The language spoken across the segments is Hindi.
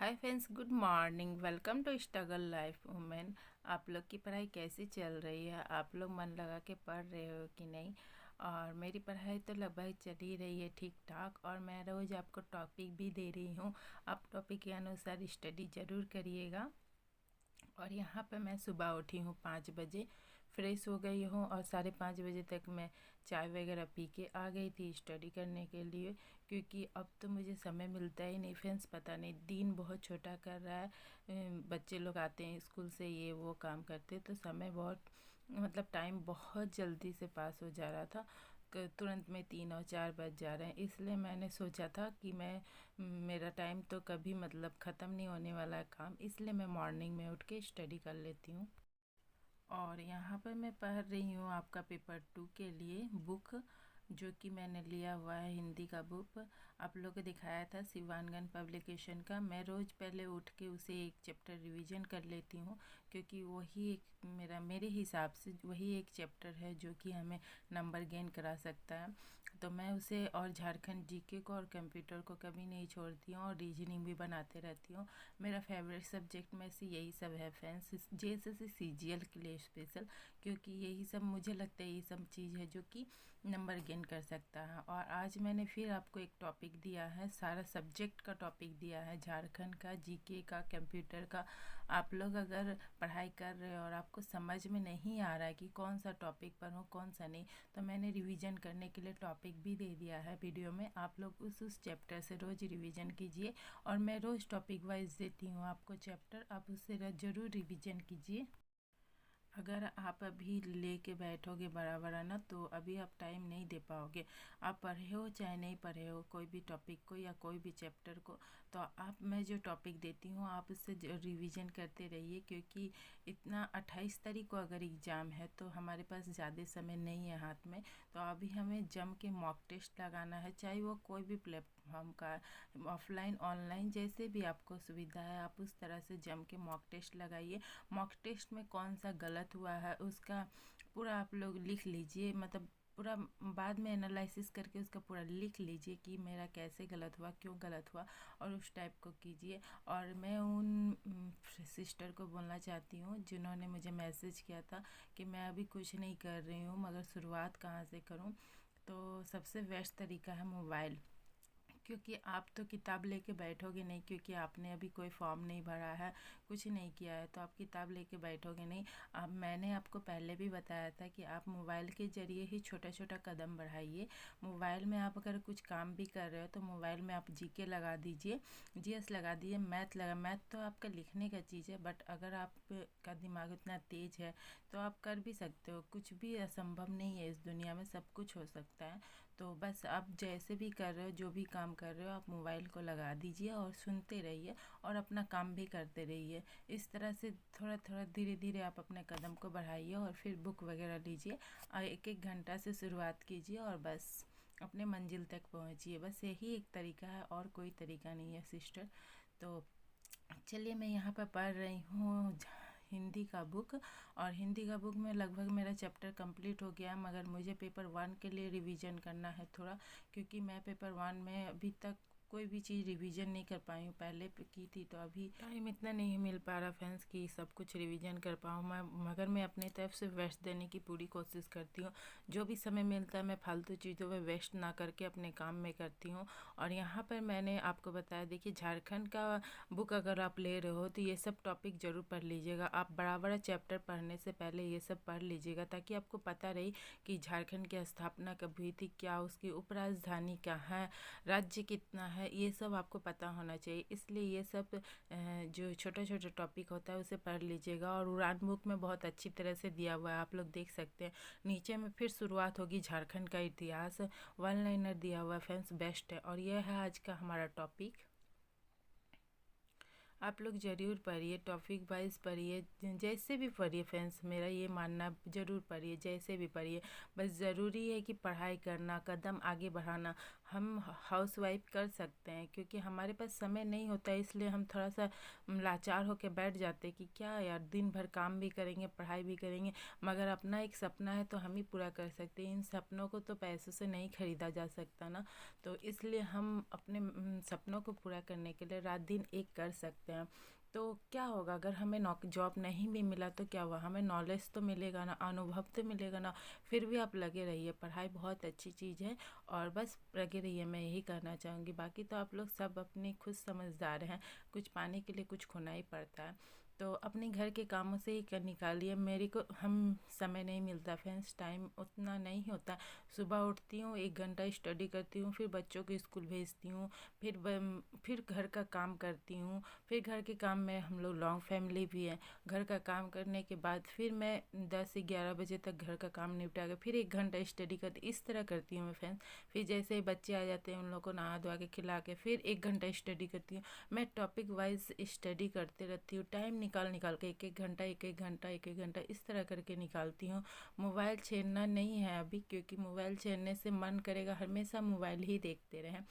Hi friends, good morning. Welcome to struggle life women. आप लोग की पढ़ाई कैसी चल रही है? आप लोग मन लगा के पढ़ रहे हो कि नहीं? और मेरी पढ़ाई तो लगभग चल ही रही है ठीक ठाक, और मैं रोज़ आपको टॉपिक भी दे रही हूँ। आप टॉपिक के अनुसार स्टडी ज़रूर करिएगा। और यहाँ पे मैं सुबह उठी हूँ 5 बजे, फ्रेश हो गई हूँ और 5:30 बजे तक मैं चाय वगैरह पी के आ गई थी स्टडी करने के लिए। क्योंकि अब तो मुझे समय मिलता ही नहीं फ्रेंड्स, पता नहीं दिन बहुत छोटा कर रहा है। बच्चे लोग आते हैं स्कूल से, ये वो काम करते, तो समय बहुत टाइम बहुत जल्दी से पास हो जा रहा था। तुरंत में 3 और 4 बज जा रहे हैं, इसलिए मैंने सोचा था कि मेरा टाइम तो कभी ख़त्म नहीं होने वाला है काम, इसलिए मैं मॉर्निंग में उठ के स्टडी कर लेती हूँ। और यहाँ पर मैं पढ़ रही हूँ आपका पेपर 2 के लिए बुक, जो कि मैंने लिया हुआ है हिंदी का बुक। आप लोगों को दिखाया था शिवानगन पब्लिकेशन का। मैं रोज़ पहले उठ के उसे एक चैप्टर रिवीजन कर लेती हूँ, क्योंकि वही एक मेरे हिसाब से वही एक चैप्टर है जो कि हमें नंबर गेन करा सकता है। तो मैं उसे और झारखंड जीके को और कंप्यूटर को कभी नहीं छोड़ती हूँ, और रीजनिंग भी बनाते रहती हूँ। मेरा फेवरेट सब्जेक्ट में से यही सब है फ्रेंड्स, जैसे से सीजीएल के लिए स्पेशल, क्योंकि यही सब मुझे लगता है, यही सब चीज़ है जो कि नंबर गेन कर सकता है। और आज मैंने फिर आपको एक टॉपिक दिया है, सारा सब्जेक्ट का टॉपिक दिया है, झारखंड का, जीके का, कंप्यूटर का। आप लोग अगर पढ़ाई कर रहे हो और आपको समझ में नहीं आ रहा है कि कौन सा टॉपिक पढ़ूँ कौन सा नहीं, तो मैंने रिवीजन करने के लिए टॉपिक भी दे दिया है वीडियो में। आप लोग उस चैप्टर से रोज़ रिवीजन कीजिए, और मैं रोज़ टॉपिक वाइज देती हूँ आपको चैप्टर, आप उससे ज़रूर रिवीजन कीजिए। अगर आप अभी लेके बैठोगे बड़ा बड़ा ना, तो अभी आप टाइम नहीं दे पाओगे। आप पढ़े हो चाहे नहीं पढ़े हो कोई भी टॉपिक को या कोई भी चैप्टर को, तो आप मैं जो टॉपिक देती हूँ आप उससे रिवीजन करते रहिए। क्योंकि इतना 28 तारीख को अगर एग्ज़ाम है तो हमारे पास ज़्यादा समय नहीं है हाथ में। तो अभी हमें जम के मॉक टेस्ट लगाना है, चाहे वो कोई भी प्लेटफॉर्म का, ऑफलाइन ऑनलाइन जैसे भी आपको सुविधा है, आप उस तरह से जम के मॉक टेस्ट लगाइए। मॉक टेस्ट में कौन सा गलत हुआ है उसका पूरा आप लोग लिख लीजिए, पूरा बाद में एनालिसिस करके उसका पूरा लिख लीजिए कि मेरा कैसे गलत हुआ, क्यों गलत हुआ, और उस टाइप को कीजिए। और मैं उन सिस्टर को बोलना चाहती हूँ जिन्होंने मुझे मैसेज किया था कि मैं अभी कुछ नहीं कर रही हूँ मगर शुरुआत कहाँ से करूँ, तो सबसे बेस्ट तरीका है मोबाइल। क्योंकि आप तो किताब लेके बैठोगे नहीं, क्योंकि आपने अभी कोई फॉर्म नहीं भरा है, कुछ नहीं किया है, तो आप किताब लेके बैठोगे नहीं। अब मैंने आपको पहले भी बताया था कि आप मोबाइल के ज़रिए ही छोटा छोटा कदम बढ़ाइए। मोबाइल में आप अगर कुछ काम भी कर रहे हो तो मोबाइल में आप जीके लगा दीजिए, जीएस लगा दीजिए, मैथ तो आपका लिखने का चीज़ है, बट अगर आपका दिमाग इतना तेज़ है तो आप कर भी सकते हो। कुछ भी असंभव नहीं है इस दुनिया में, सब कुछ हो सकता है। तो बस आप जैसे भी कर रहे हो, जो भी काम कर रहे हो, आप मोबाइल को लगा दीजिए और सुनते रहिए और अपना काम भी करते रहिए। इस तरह से थोड़ा थोड़ा धीरे धीरे आप अपने कदम को बढ़ाइए, और फिर बुक वगैरह लीजिए और एक एक घंटा से शुरुआत कीजिए, और बस अपने मंजिल तक पहुंचिए। बस यही एक तरीका है, और कोई तरीका नहीं है सिस्टर। तो चलिए, मैं यहाँ पर पढ़ रही हूँ हिंदी का बुक, और हिंदी का बुक में लगभग मेरा चैप्टर कंप्लीट हो गया, मगर मुझे पेपर 1 के लिए रिवीजन करना है थोड़ा। क्योंकि मैं पेपर 1 में अभी तक कोई भी चीज़ रिवीजन नहीं कर पाई हूँ, पहले की थी, तो अभी टाइम इतना नहीं मिल पा रहा फ्रेंड्स कि सब कुछ रिवीजन कर पाऊँ मैं। मगर मैं अपने तरफ से बेस्ट देने की पूरी कोशिश करती हूँ। जो भी समय मिलता है मैं फालतू चीज़ों में वेस्ट ना करके अपने काम में करती हूँ। और यहाँ पर मैंने आपको बताया, देखिए झारखंड का बुक अगर आप ले रहे हो तो ये सब टॉपिक ज़रूर पढ़ लीजिएगा। आप बड़ा बड़ा चैप्टर पढ़ने से पहले ये सब पढ़ लीजिएगा, ताकि आपको पता रहे कि झारखंड की स्थापना कब हुई थी, क्या उसकी उपराजधानी कहाँ है, राज्य कितना है, ये सब आपको पता होना चाहिए। इसलिए ये सब जो छोटा छोटा टॉपिक होता है उसे पढ़ लीजिएगा। और उड़ान बुक में बहुत अच्छी तरह से दिया हुआ है, आप लोग देख सकते हैं। नीचे में फिर शुरुआत होगी झारखंड का इतिहास, वन लाइनर दिया हुआ है फ्रेंड्स, बेस्ट है। और यह है आज का हमारा टॉपिक। आप लोग ज़रूर पढ़िए, टॉपिक वाइज पढ़िए, जैसे भी पढ़िए फ्रेंड्स, मेरा ये मानना, ज़रूर पढ़िए, जैसे भी पढ़िए। बस ज़रूरी है कि पढ़ाई करना, कदम आगे बढ़ाना, हम हाउस वाइफ कर सकते हैं, क्योंकि हमारे पास समय नहीं होता है, इसलिए हम थोड़ा सा लाचार होकर बैठ जाते हैं कि क्या यार, दिन भर काम भी करेंगे, पढ़ाई भी करेंगे, मगर अपना एक सपना है तो हम ही पूरा कर सकते हैं। इन सपनों को तो पैसों से नहीं खरीदा जा सकता ना, तो इसलिए हम अपने सपनों को पूरा करने के लिए रात दिन एक कर सकते हैं। तो क्या होगा अगर हमें जॉब नहीं भी मिला तो क्या हुआ, हमें नॉलेज तो मिलेगा ना, अनुभव तो मिलेगा ना। फिर भी आप लगे रहिए, पढ़ाई बहुत अच्छी चीज़ है और बस लगे रहिए, मैं यही कहना चाहूँगी। बाकी तो आप लोग सब अपनी खुद समझदार हैं, कुछ पाने के लिए कुछ खोना ही पड़ता है, तो अपने घर के कामों से ही कर निकालिए। मेरे को हम समय नहीं मिलता फ्रेंड्स, टाइम उतना नहीं होता। सुबह उठती हूँ, 1 घंटा स्टडी करती हूँ, फिर बच्चों को स्कूल भेजती हूँ, फिर घर का काम करती हूँ, फिर घर के काम में हम लोग लॉन्ग फैमिली भी है। घर का काम करने के बाद फिर मैं 10 से 11 बजे तक घर का काम निपटा के फिर 1 घंटा स्टडी करती, इस तरह करती हूँ मैं फ्रेंड्स। फिर जैसे ही बच्चे आ जाते हैं, उन लोगों को नहा धोआ के खिला के फिर 1 घंटा स्टडी करती हूँ। मैं टॉपिक वाइज स्टडी करते रहती हूँ, टाइम निकाल निकाल के 1 1 घंटा 1 1 घंटा 1 1 घंटा इस तरह करके निकालती हूँ। मोबाइल छेड़ना नहीं है अभी, क्योंकि मोबाइल छेड़ने से मन करेगा हमेशा मोबाइल ही देखते रहें।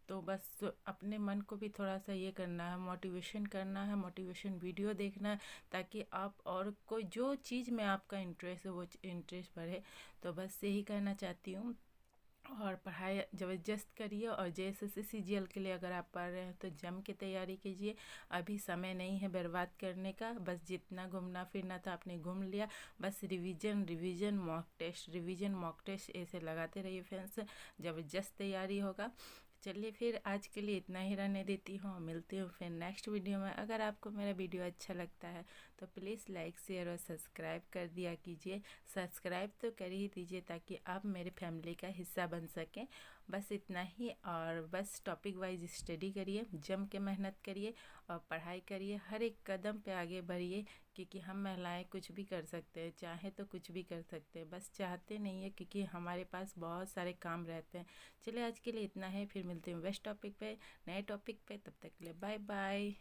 तो बस अपने मन को भी थोड़ा सा ये करना है, मोटिवेशन करना है, मोटिवेशन वीडियो देखना है, ताकि आप और कोई जो चीज़ में आपका इंटरेस्ट है वो इंटरेस्ट बढ़े। तो बस यही कहना चाहती हूँ। और पढ़ाई ज़बरदस्त करिए, और JSS CGL के लिए अगर आप पढ़ रहे हैं तो जम के तैयारी कीजिए। अभी समय नहीं है बर्बाद करने का, बस जितना घूमना फिरना था आपने घूम लिया। बस revision revision mock test, revision mock test ऐसे लगाते रहिए फ्रेंड्स, ज़बरदस्त तैयारी होगा। चलिए फिर आज के लिए इतना ही रहने देती हूँ, मिलती हूँ फिर नेक्स्ट वीडियो में। अगर आपको मेरा वीडियो अच्छा लगता है तो प्लीज़ लाइक शेयर और सब्सक्राइब कर दिया कीजिए। सब्सक्राइब तो कर ही दीजिए ताकि आप मेरे फैमिली का हिस्सा बन सकें। बस इतना ही, और बस टॉपिक वाइज स्टडी करिए, जम के मेहनत करिए और पढ़ाई करिए, हर एक कदम पे आगे बढ़िए, क्योंकि हम महिलाएं कुछ भी कर सकते हैं, चाहे तो कुछ भी कर सकते हैं, बस चाहते नहीं है, क्योंकि हमारे पास बहुत सारे काम रहते हैं। चलिए आज के लिए इतना है, फिर मिलते हैं बेस्ट टॉपिक पे, नए टॉपिक पे, तब तक के लिए बाय बाय।